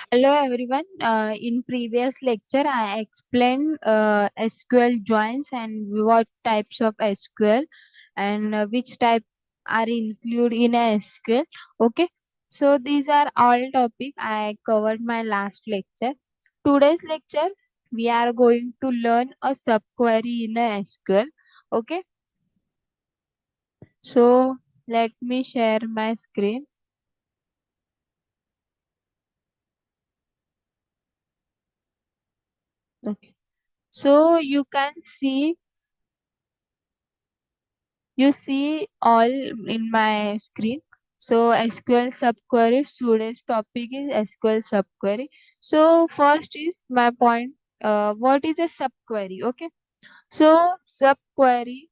Hello everyone. In previous lecture, I explained SQL joins and what types of SQL and which type are included in a SQL. Okay. So these are all topic I covered my last lecture. Today's lecture, we are going to learn a subquery in a SQL. Okay. So let me share my screen. Okay. So you see all in my screen. So SQL subquery, today's topic is SQL subquery. So first is my point. What is a subquery? Okay. So subquery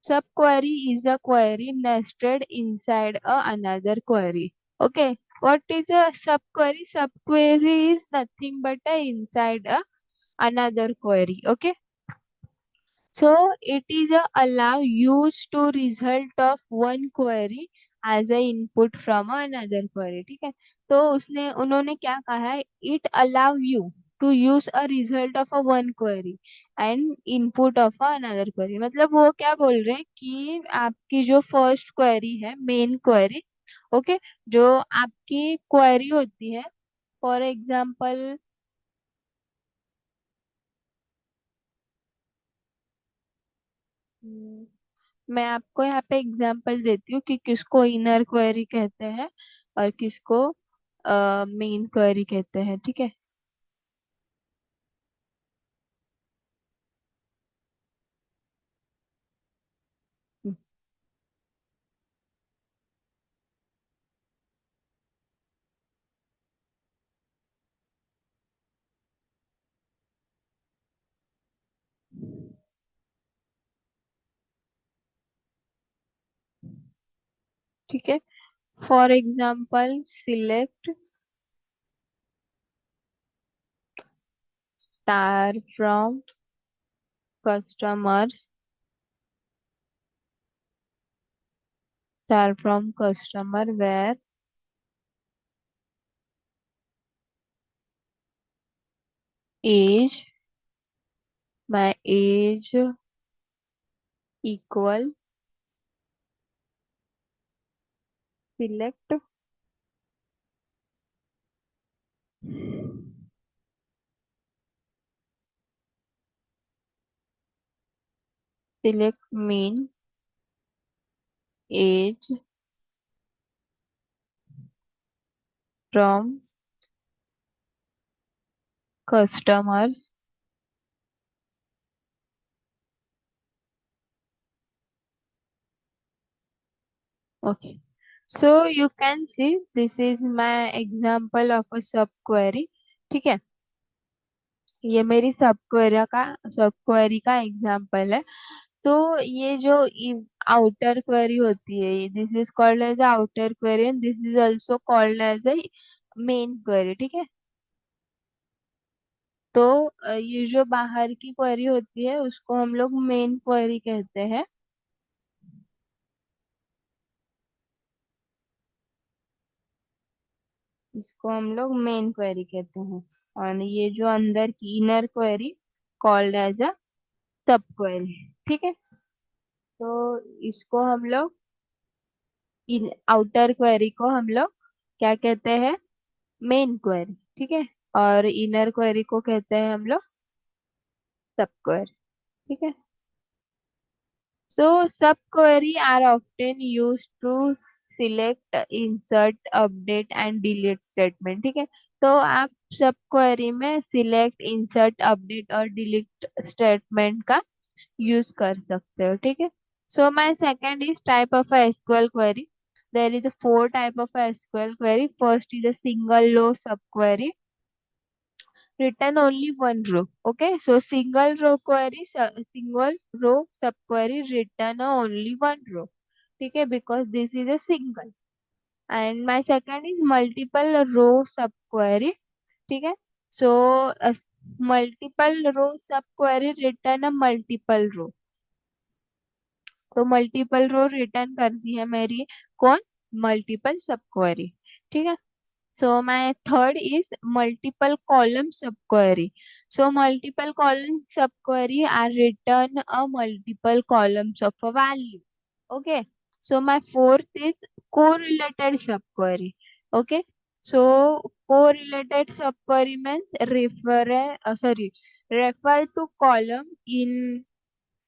is a query nested inside another query. Okay. What is a subquery? Subquery is nothing but a inside another query. Okay. So it is a allow used to result of one query as a input from another query. ठीक है. तो उसने उन्होंने क्या कहा है, it allow you to use a result of a one query and input of a another query. मतलब वो क्या बोल रहे हैं कि आपकी जो फर्स्ट क्वेरी है, मेन क्वेरी, ओके, जो आपकी क्वेरी होती है, फॉर एग्जाम्पल मैं आपको यहाँ पे एग्जांपल देती हूँ कि किसको इनर क्वेरी कहते हैं और किसको मेन क्वेरी कहते हैं. ठीक है. ठीक है. For example select star from customers, star from customer where age, my age equal select select mean age from customers. Okay. So you can see this is my example of a sub query. ठीक है. ये मेरी सब query का example है. तो ये जो आउटर क्वेरी होती है, this is called as outer query and this is also called as a main query. ठीक है. तो ये जो बाहर की क्वेरी होती है उसको हम लोग मेन क्वेरी कहते हैं. इसको हम लोग मेन क्वेरी कहते हैं. और ये जो अंदर की inner query called as a सब क्वेरी. ठीक है. तो इसको हम लोग इन आउटर क्वेरी को हम लोग क्या कहते हैं, मेन क्वेरी. ठीक है. और इनर क्वेरी को कहते हैं हम लोग सब क्वेरी. ठीक है. So subquery are often used to select, insert, update and delete statement. ठीक है. तो आप सब क्वेरी में सिलेक्ट, इंसर्ट, अपडेट और डिलीट स्टेटमेंट का यूज कर सकते हो. ठीक है. So my second is type of SQL query. There is a four type of SQL query. First is a single row सब query, written only one row. Okay, so single row subquery written only one row. ठीक है, because this is a single. And my second is multiple row subquery. ठीक है. So a multiple row subquery written a multiple row. तो multiple रो return करती है मेरी कौन, multiple सबक्वेरी. ठीक है. So my third is multiple column subquery. So multiple column subquery are written a multiple columns of a value. Okay. So my fourth is correlated subquery. Okay. So correlated subquery means refer to column in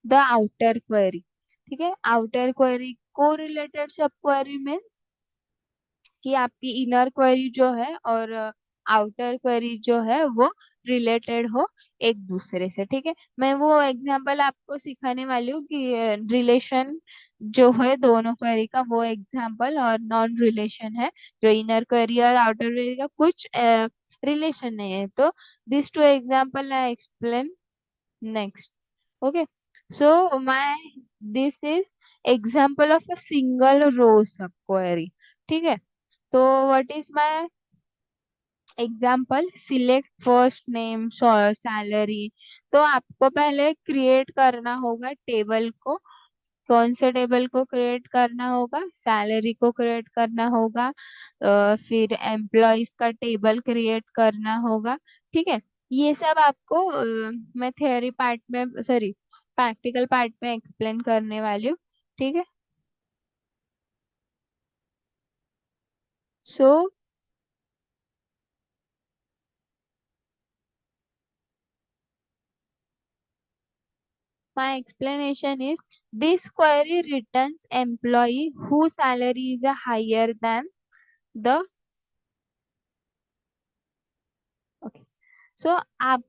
the outer query. ठीक है, outer query correlated subquery में कि आपकी inner query जो है और outer query जो है वो रिलेटेड हो एक दूसरे से। ठीक है, मैं वो एग्जांपल आपको सिखाने वाली हूँ कि रिलेशन जो है दोनों क्वेरी का वो एग्जांपल, और नॉन रिलेशन है जो इनर क्वेरी और आउटर क्वेरी का कुछ रिलेशन नहीं है। तो this two example I explain next. Okay, so my this is example of a single row सब क्वेरी। ठीक है, तो what is my example, select first name salary. तो आपको पहले क्रिएट करना होगा टेबल को। कौन से टेबल को क्रिएट करना होगा? सैलरी को क्रिएट करना होगा। फिर एम्प्लॉयज का टेबल क्रिएट करना होगा। ठीक है, ये सब आपको मैं थ्योरी पार्ट में, सॉरी, प्रैक्टिकल पार्ट में एक्सप्लेन करने वाली हूँ। ठीक है, सो my explanation is this query returns employee whose salary is higher than the, okay. So आप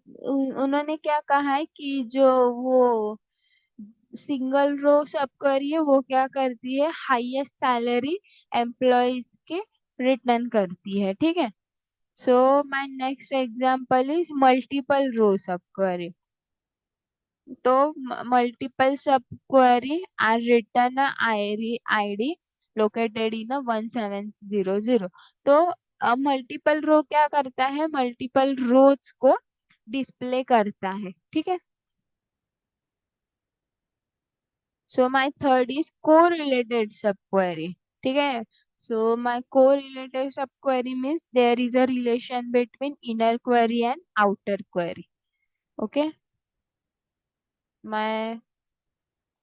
उन्होंने क्या कहा है कि जो वो सिंगल रो सब क्वेरी है वो क्या करती है, हाईएस्ट सैलरी एम्प्लॉयज के रिटर्न करती है। ठीक है, so my next example is multiple row सब क्वेरी। तो multiple subquery are written a ID located in a 1700। तो मल्टीपल रो क्या करता है, मल्टीपल रोज को डिस्प्ले करता है। ठीक है, so my third is correlated subquery. ठीक है, so my correlated subquery means there is a relation between inner query and outer query. Okay, my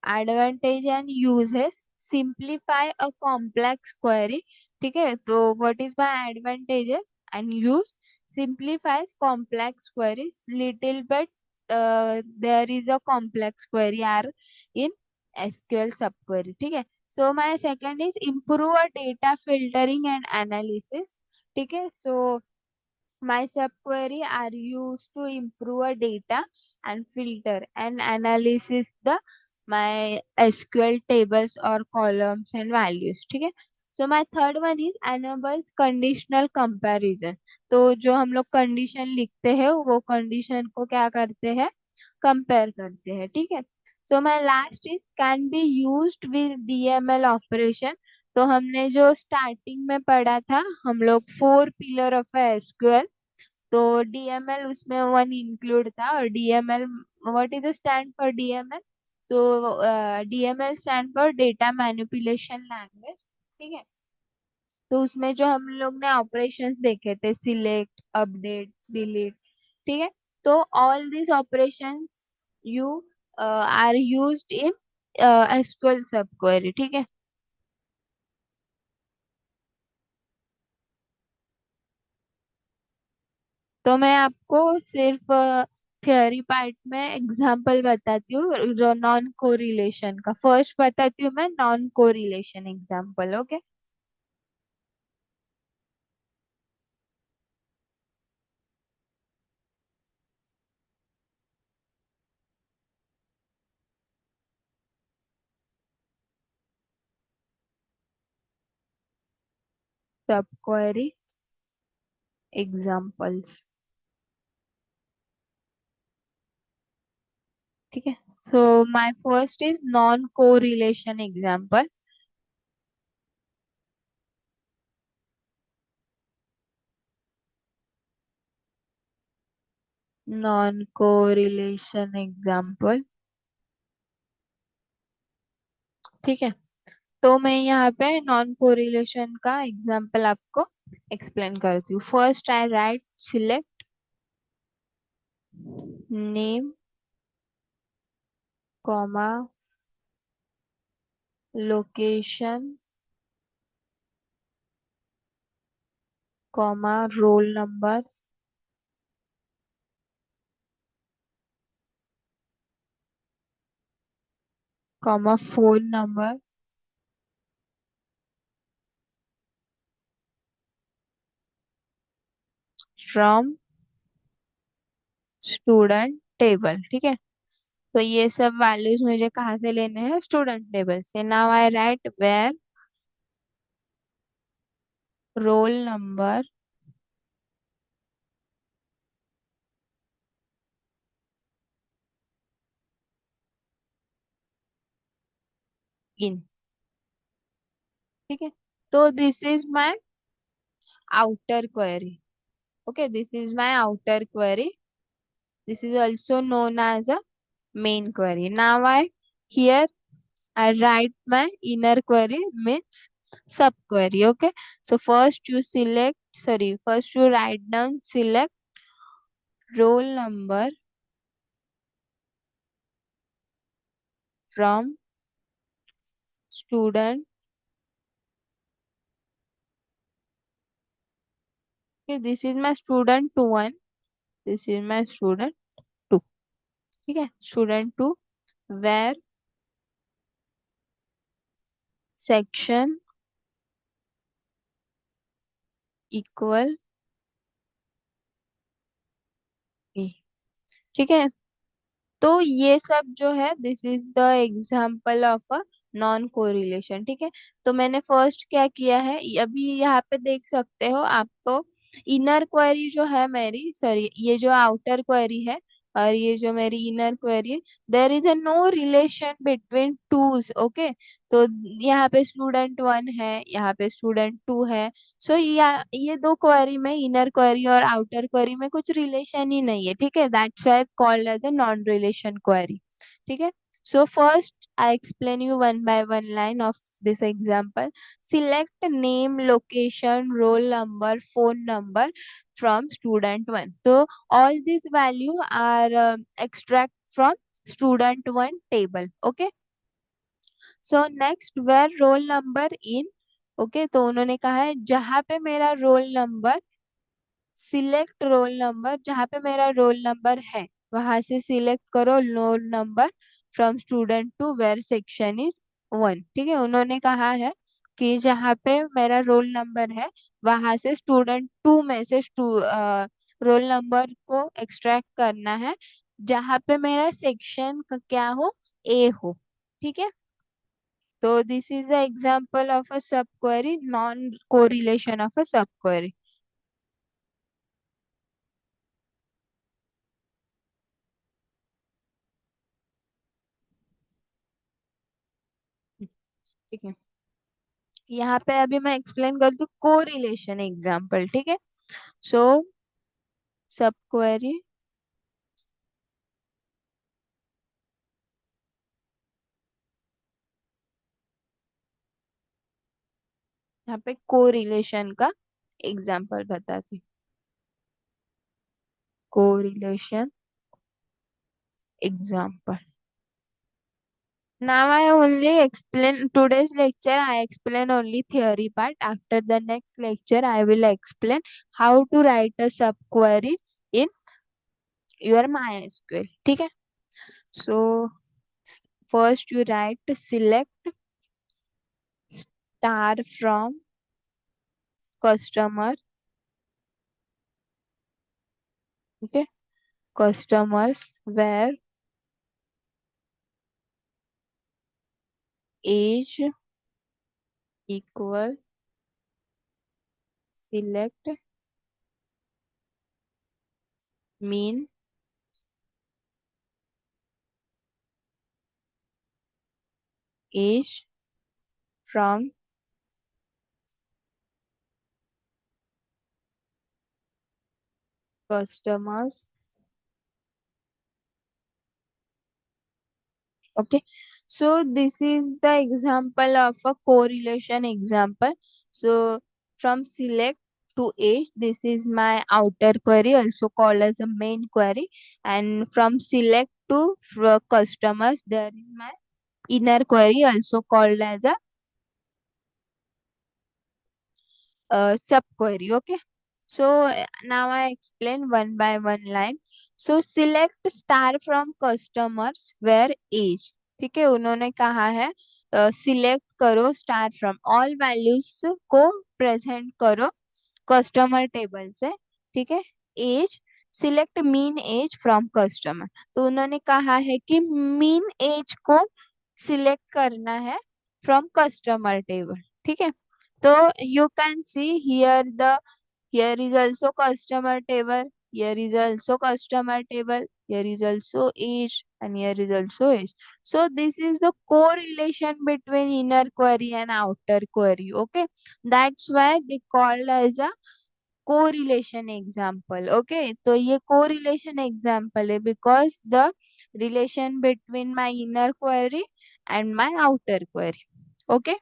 advantage and uses, simplify a complex query. ठीक है, तो what is my advantages and use? simplifies complex queries little bit, there is a complex query are in SQL subquery। ठीक है, so my second is improve a data filtering and analysis। ठीक है, so my subquery are used to improve a data and filter and analysis the my SQL tables or columns and values। ठीक है, so my third one is enables conditional comparison। तो जो हम लोग condition लिखते हैं वो कंडीशन को क्या करते हैं, कंपेयर करते हैं। ठीक है, so my last is can be used with DML operation. तो हमने जो स्टार्टिंग में पढ़ा था हम लोग फोर पिलर ऑफ SQL, तो DML उसमें वन इंक्लूड था। और DML, what is the stand for DML? तो DML stand for data manipulation language. ठीक है, तो उसमें जो हम लोग ने ऑपरेशंस देखे थे, सिलेक्ट, अपडेट, डिलीट। ठीक है, तो all this operations you are used in SQL sub query. ठीक है, तो मैं आपको सिर्फ थियोरी पार्ट में एग्जांपल बताती हूँ जो नॉन कोरिलेशन का। फर्स्ट बताती हूँ मैं नॉन कोरिलेशन एग्जांपल। ओके, सब क्वेरी एग्जांपल्स। ठीक है, so my first is non correlation example. Non correlation example. ठीक है, तो मैं यहाँ पे नॉन कोरिलेशन का एग्जांपल आपको एक्सप्लेन करती हूँ. First I right select name comma location comma roll number comma phone number from student table. ठीक है. तो ये सब वैल्यूज मुझे कहाँ से लेने हैं? स्टूडेंट टेबल से. Now I write where roll number in. ठीक है. तो this is my outer query. Okay, this is my outer query. This is also known as a main query. Now I write my inner query means subquery. Okay. So first you write down select roll number from student. Okay, this is my student one. This is my student two. ठीक है. Student two where section equal A. ठीक है. तो ये सब जो है this is the example of a non correlation. ठीक है. तो मैंने फर्स्ट क्या किया है, अभी यहाँ पे देख सकते हो आपको. इनर क्वेरी जो है मेरी, सॉरी, ये जो आउटर क्वेरी है और ये जो मेरी इनर क्वेरी है, there is a no relation between twos. Okay. तो यहाँ पे स्टूडेंट वन है, यहाँ पे स्टूडेंट टू है. सो ये दो क्वेरी में, इनर क्वेरी और आउटर क्वेरी में कुछ रिलेशन ही नहीं है. ठीक है. That's why called as a non relation query. ठीक है. So first I explain you one by one line of this example. Select name location roll number phone number from student one. So all these value are extract from student one table. Okay. So next where roll number in. Okay. तो उन्होंने कहा है जहां पे मेरा roll number, select roll number, जहां पे मेरा रोल नंबर है वहां से सिलेक्ट करो roll number from student two where section is one. ठीक है. उन्होंने कहा है कि जहां पे मेरा रोल नंबर है वहां से स्टूडेंट टू में से रोल नंबर को एक्सट्रैक्ट करना है जहां पे मेरा सेक्शन का क्या हो, ए हो. ठीक है. So this is the example of a subquery, non-correlation of a subquery. ठीक है. यहाँ पे अभी मैं एक्सप्लेन कर दूँ कोरिलेशन एग्जाम्पल. ठीक है. सो सबक्वेरी, यहाँ पे कोरिलेशन का एग्जाम्पल बताती. Correlation example. Now I only explain today's lecture. I explain only theory part. After the next lecture, I will explain how to write a subquery in your MySQL. ठीक है. So first you write select star from customer. Okay. Customers where age equal select mean age from customers. Okay. So this is the example of a correlation example. So from select to age. This is my outer query, also called as a main query. And from select to customers, there is my inner query, also called as a subquery. Okay. So now I explain one by one line. So select star from customers where age. ठीक है, उन्होंने कहा है select करो star from all values को present करो customer table से। ठीक है, age, select mean age from customer. तो उन्होंने कहा है कि मीन एज को सिलेक्ट करना है फ्रॉम कस्टमर टेबल। ठीक है, तो you can see here the here is also customer table, here is also customer table, here is also age, and here is also age. So this is the correlation between inner query and outer query. Okay, that's why they called as a correlation example. Okay, तो ये correlation example है because the relation between my inner query and my outer query. Okay.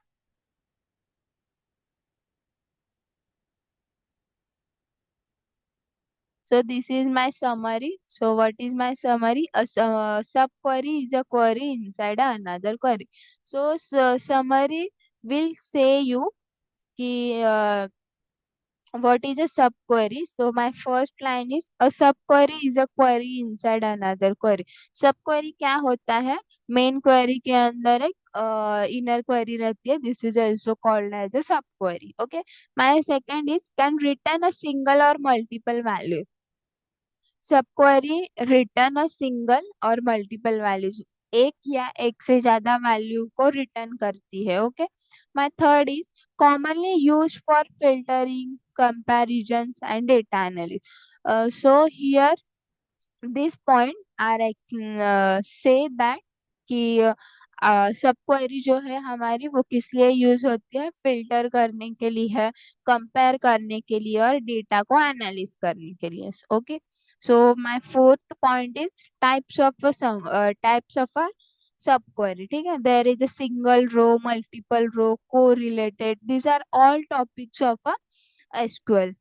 So this is my summary. So what is my summary? A sub query is a query inside another query. So, summary will say you कि what is a sub query. So my first line is a sub query is a query inside another query. Sub query क्या होता है? Main query के अंदर एक inner query रहती है. This is also called as a sub query. Okay. My second is can return a single or multiple value. सब query return a single और मल्टीपल वैल्यूज, एक या एक से ज्यादा वैल्यू को रिटर्न करती है. Okay. My third is commonly use for filtering comparisons and data analysis. So here this point are say that कि सब क्वेरी जो है हमारी वो किस लिए यूज होती है? फिल्टर करने के लिए है, कंपेयर करने के लिए और डेटा को एनालिस करने के लिए. Okay. So my fourth point is types of a सब क्वेरी. ठीक है, there is a single row, multiple row, correlated, these are all topics of a SQL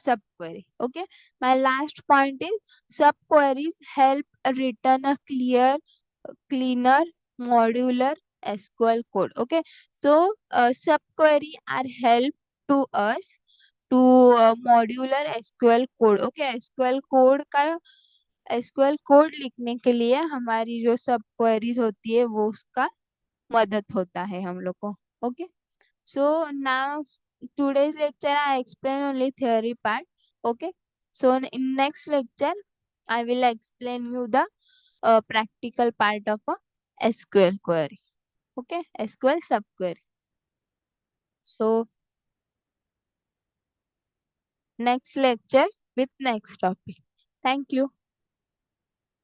subquery. Okay. My last point is subqueries help return a cleaner, modular SQL code. Okay. So subquery are help to us to modular SQL code. Okay. SQL code लिखने के लिए हमारी जो सब queries होती है वो उसका मदद होता है हम लोग को. Okay. So now today's lecture I explain only theory part. Okay. So in next lecture I will explain you the practical part of a SQL query. Okay, SQL subquery. So next lecture with next topic. Thank you.